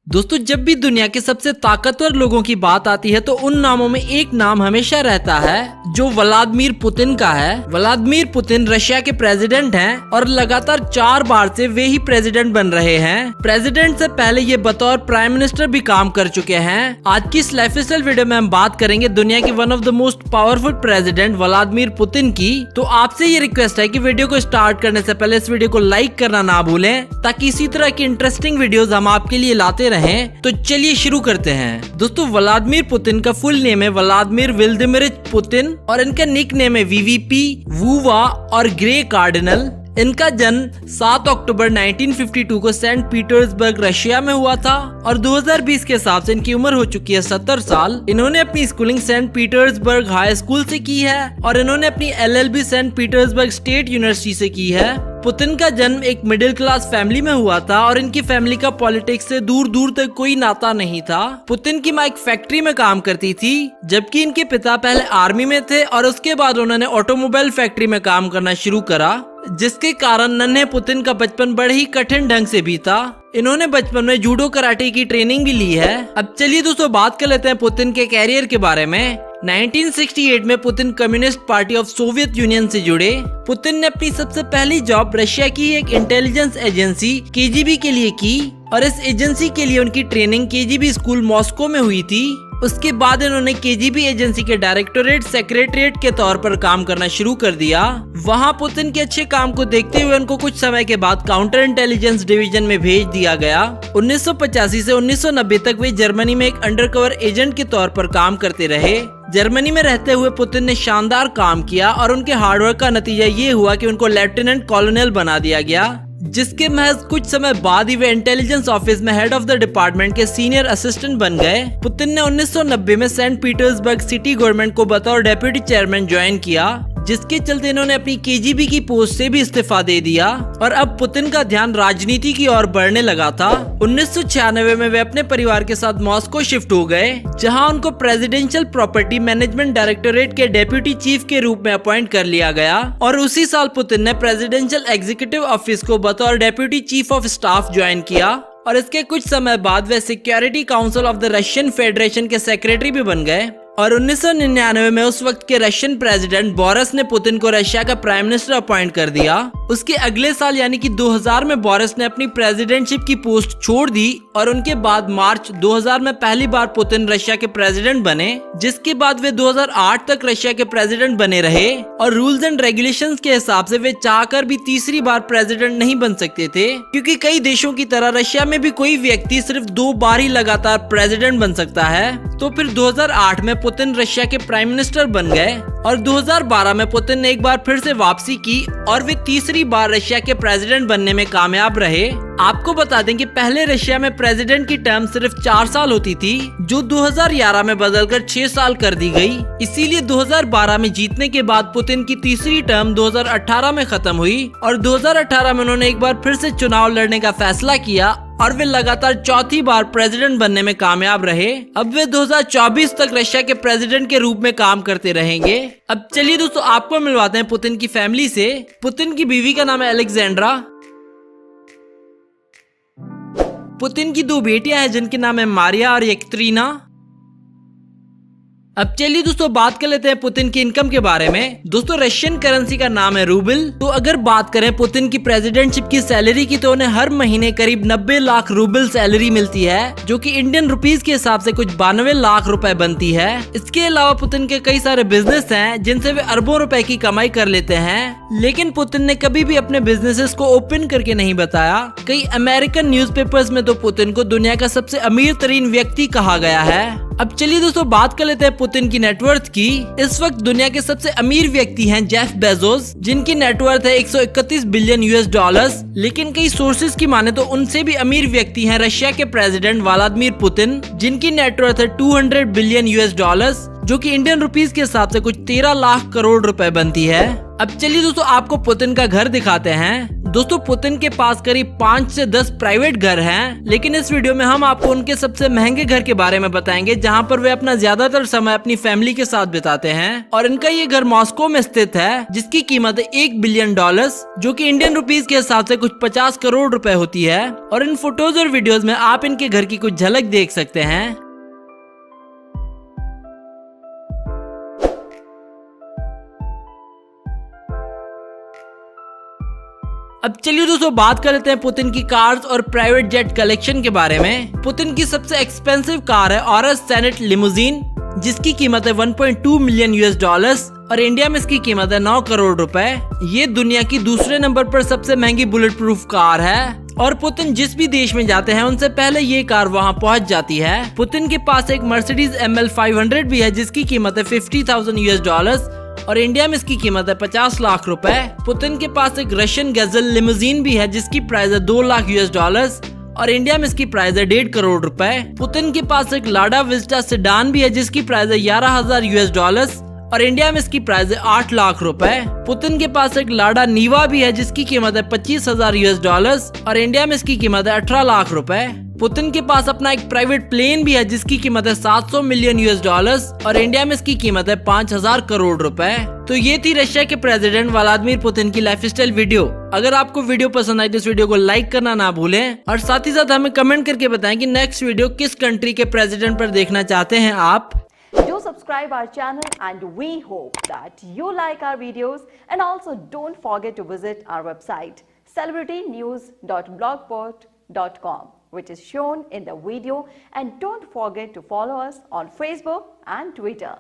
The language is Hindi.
दोस्तों, जब भी दुनिया के सबसे ताकतवर लोगों की बात आती है तो उन नामों में एक नाम हमेशा रहता है जो व्लादिमीर पुतिन का है। व्लादिमीर पुतिन रशिया के प्रेसिडेंट हैं और लगातार 4 बार से वे ही प्रेसिडेंट बन रहे हैं। प्रेसिडेंट से पहले ये बतौर प्राइम मिनिस्टर भी काम कर चुके हैं। आज की इस लाइफस्टाइल वीडियो में हम बात करेंगे दुनिया के one of the most powerful president Vladimir Putin की। तो आपसे ये रिक्वेस्ट है कि वीडियो को स्टार्ट करने से पहले इस वीडियो को लाइक करना ना भूलें, ताकि इसी तरह की इंटरेस्टिंग वीडियोस हम आपके लिए लाते रहें। तो चलिए शुरू करते हैं। दोस्तों, व्लादिमीर पुतिन का फुल नेम है व्लादिमीर व्लादिमीरिच पुतिन और इनका निक नेम है वीवीपी, वूवा और ग्रे कार्डिनल। इनका जन्म 7 अक्टूबर 1952 को सेंट पीटर्सबर्ग रशिया में हुआ था और 2020 के हिसाब से इनकी उम्र हो चुकी है 70 साल। इन्होंने अपनी schooling Saint Petersburg high school से की है और इन्होंने अपनी LLB Saint Petersburg state university से की है। पुतिन का जन्म एक मिडिल क्लास फैमिली में हुआ था और इनकी फैमिली का पॉलिटिक्स से दूर दूर तक कोई नाता नहीं था। पुतिन की माँ एक फैक्ट्री में काम करती थी, जबकि इनके पिता पहले आर्मी में थे और उसके बाद उन्होंने ऑटोमोबाइल फैक्ट्री में काम करना शुरू करा, जिसके कारण नन्हे पुतिन का बचपन बड़े ही कठिन ढंग से बीता। इन्होंने बचपन में जूडो कराटे की ट्रेनिंग भी ली है। अब चलिए दोस्तों बात कर लेते हैं पुतिन के कैरियर के बारे में। 1968 में Putin communist party of Soviet union से जुड़े। पुतिन ने अपनी सबसे पहली जॉब रशिया की एक इंटेलिजेंस एजेंसी KGB के लिए की और इस एजेंसी के लिए उनकी ट्रेनिंग KGB स्कूल मॉस्को में हुई थी। उसके बाद इन्होंने KGB एजेंसी के डायरेक्टोरेट सेक्रेटरीट के तौर पर काम करना शुरू कर दिया। वहां पुतिन के अच्छे काम को देखते हुए उनको कुछ समय के बाद काउंटर इंटेलिजेंस डिवीजन में भेज दिया गया। 1985 से 1990 तक वे जर्मनी में एक अंडरकवर एजेंट के तौर पर काम करते रहे। जर्मनी में रहते हुए पुतिन ने शानदार काम किया और उनके हार्डवर्क का नतीजा ये हुआ कि उनको लेफ्टिनेंट कॉलोनल बना दिया गया, जिसके महज कुछ समय बाद ही वे इंटेलिजेंस ऑफिस में हेड ऑफ द डिपार्टमेंट के सीनियर असिस्टेंट बन गए। पुतिन ने 1990 में सेंट पीटर्सबर्ग सिटी गवर्नमेंट को बतौर डेप्यूटी चेयरमैन ज्वाइन किया, जिसके चलते इन्होंने अपनी KGB की पोस्ट से भी इस्तीफा दे दिया और अब पुतिन का ध्यान राजनीति की ओर बढ़ने लगा था। 1996 में वे अपने परिवार के साथ मॉस्को शिफ्ट हो गए, जहां उनको प्रेसिडेंशियल प्रॉपर्टी मैनेजमेंट डायरेक्टोरेट के डेप्यूटी चीफ के रूप में अपॉइंट कर लिया गया और उसी साल पुतिन ने प्रेसिडेंशियल एग्जीक्यूटिव ऑफिस को बतौर deputy chief of staff join किया और इसके कुछ समय बाद वे security council of the Russian federation के सेक्रेटरी भी बन गए। और 1999 में उस वक्त के रशियन प्रेसिडेंट बोरिस ने पुतिन को रशिया का प्राइम मिनिस्टर अपॉइंट कर दिया। उसके अगले साल यानी कि 2000 में बोरिस ने अपनी प्रेसिडेंटशिप की पोस्ट छोड़ दी और उनके बाद मार्च 2000 में पहली बार पुतिन रशिया के प्रेसिडेंट बने, जिसके बाद वे 2008 तक रशिया के प्रेसिडेंट बने रहे और रूल्स एंड रेगुलेशंस के हिसाब से वे चाहकर भी तीसरी बार प्रेसिडेंट नहीं बन सकते थे, क्योंकि कई देशों की तरह रशिया में भी कोई व्यक्ति सिर्फ 2 बार ही लगातार प्रेसिडेंट बन सकता है। तो फिर 2008 में पुतिन रशिया के प्राइम मिनिस्टर बन गए और 2012 में पुतिन ने एक बार फिर से वापसी की और वे तीसरी बार रशिया के प्रेसिडेंट बनने में कामयाब रहे। आपको बता दें कि पहले रशिया में प्रेसिडेंट की टर्म सिर्फ 4 साल होती थी, जो 2011 में बदलकर 6 साल कर दी गई। इसीलिए 2012 में जीतने के बाद पुतिन की तीसरी टर्म 2018 में खत्म हुई और 2018 में उन्होंने एक बार फिर से चुनाव लड़ने का फैसला किया और वे लगातार चौथी बार प्रेसिडेंट बनने में कामयाब रहे। अब वे 2024 तक रशिया के प्रेसिडेंट के रूप में काम करते रहेंगे। अब चलिए दोस्तों आपको मिलवाते हैं पुतिन की फैमिली से। पुतिन की बीवी का नाम है अलेक्जेंड्रा। पुतिन की 2 बेटियां हैं जिनके नाम है मारिया और येकत्रीना। अब चलिए दोस्तों बात कर लेते हैं पुतिन की इनकम के बारे में। दोस्तों, रशियन करेंसी का नाम है रूबल। तो अगर बात करें पुतिन की प्रेसिडेंटशिप की सैलरी की, तो उन्हें हर महीने करीब 90 लाख रूबल सैलरी मिलती है, जो कि इंडियन रुपीस के हिसाब से कुछ 92 लाख रुपए बनती है। इसके अलावा पुतिन के कई सारे बिजनेस हैं जिनसे वे अरबों रुपए की कमाई कर लेते हैं, लेकिन पुतिन ने कभी भी अपने बिजनेसेस को ओपन करके नहीं बताया। कई अमेरिकन न्यूज़पेपर्स में तो पुतिन को दुनिया का सबसे अमीर तरीन व्यक्ति कहा गया है। अब चलिए दोस्तों बात कर लेते हैं पुतिन की नेटवर्थ की। इस वक्त दुनिया के सबसे अमीर व्यक्ति हैं जेफ बेजोस, जिनकी नेटवर्थ है 131 बिलियन $। लेकिन कई सोर्सेज की माने तो उनसे भी अमीर व्यक्ति हैं रशिया के प्रेसिडेंट व्लादिमीर पुतिन, जिनकी नेटवर्थ है 200 बिलियन $, जो कि इंडियन रुपीस के हिसाब से कुछ 13 लाख करोड़ रुपए बनती है। अब चलिए दोस्तों आपको पुतिन का घर दिखाते हैं। दोस्तों पुतिन के पास करीब 5 से 10 प्राइवेट घर हैं, लेकिन इस वीडियो में हम आपको उनके सबसे महंगे घर के बारे में बताएंगे जहां पर वे अपना ज्यादातर समय अपनी फैमिली के साथ बिताते हैं। और इनका ये घर मॉस्को में स्थित है, जिसकी कीमत है $1 बिलियन, जो कि इंडियन रुपीस के हिसाब से कुछ 50 करोड़ रुपए होती है। और इन फोटोज और वीडियोस में आप इनके घर की कुछ झलक देख सकते हैं। अब चलिए दोस्तों बात कर लेते हैं पुतिन की कार्स और प्राइवेट जेट कलेक्शन के बारे में। पुतिन की सबसे एक्सपेंसिव कार है ऑरस सेनेट लिमोजिन, जिसकी कीमत है $1.2 मिलियन और इंडिया में इसकी कीमत है 9 करोड़ रुपए। ये दुनिया की दूसरे नंबर पर सबसे महंगी बुलेट प्रूफ कार है और पुतिन जिस भी देश में जाते हैं उनसे पहले ये कार वहां पहुंच जाती है। पुतिन के पास एक मर्सिडीज ML 500 भी है, जिसकी कीमत है $50,000 और इंडिया में इसकी कीमत है 50 लाख रुपए। पुतिन के पास एक रशियन गजल लिमोजिन भी है, जिसकी प्राइस है $2 लाख और इंडिया में इसकी प्राइस है 1.5 करोड़ रुपए। पुतिन के पास एक लाडा विस्टा सेडान भी है, जिसकी प्राइस है $11,000 और इंडिया में इसकी प्राइस है 8 लाख रुपए। पुतिन के पास एक लाडा नीवा भी है, जिसकी कीमत है $25,000 और इंडिया में इसकी कीमत है 18 लाख रुपए। पुतिन के पास अपना एक प्राइवेट प्लेन भी है, जिसकी कीमत है $700 मिलियन और इंडिया में इसकी कीमत है 5,000 करोड़ रुपए। तो ये थी रशिया के प्रेसिडेंट व्लादिमीर पुतिन की लाइफस्टाइल वीडियो। अगर आपको वीडियो पसंद आई तो इस वीडियो को लाइक करना ना भूलें और साथ ही साथ हमें कमेंट करके बताएं कि नेक्स्ट वीडियो किस कंट्री के प्रेसिडेंट पर देखना चाहते हैं आप। Do subscribe our channel and we hope that you like our videos, and also don't forget to visit our website celebritynews.blogspot.com, which is shown in the video, and don't forget to follow us on Facebook and Twitter.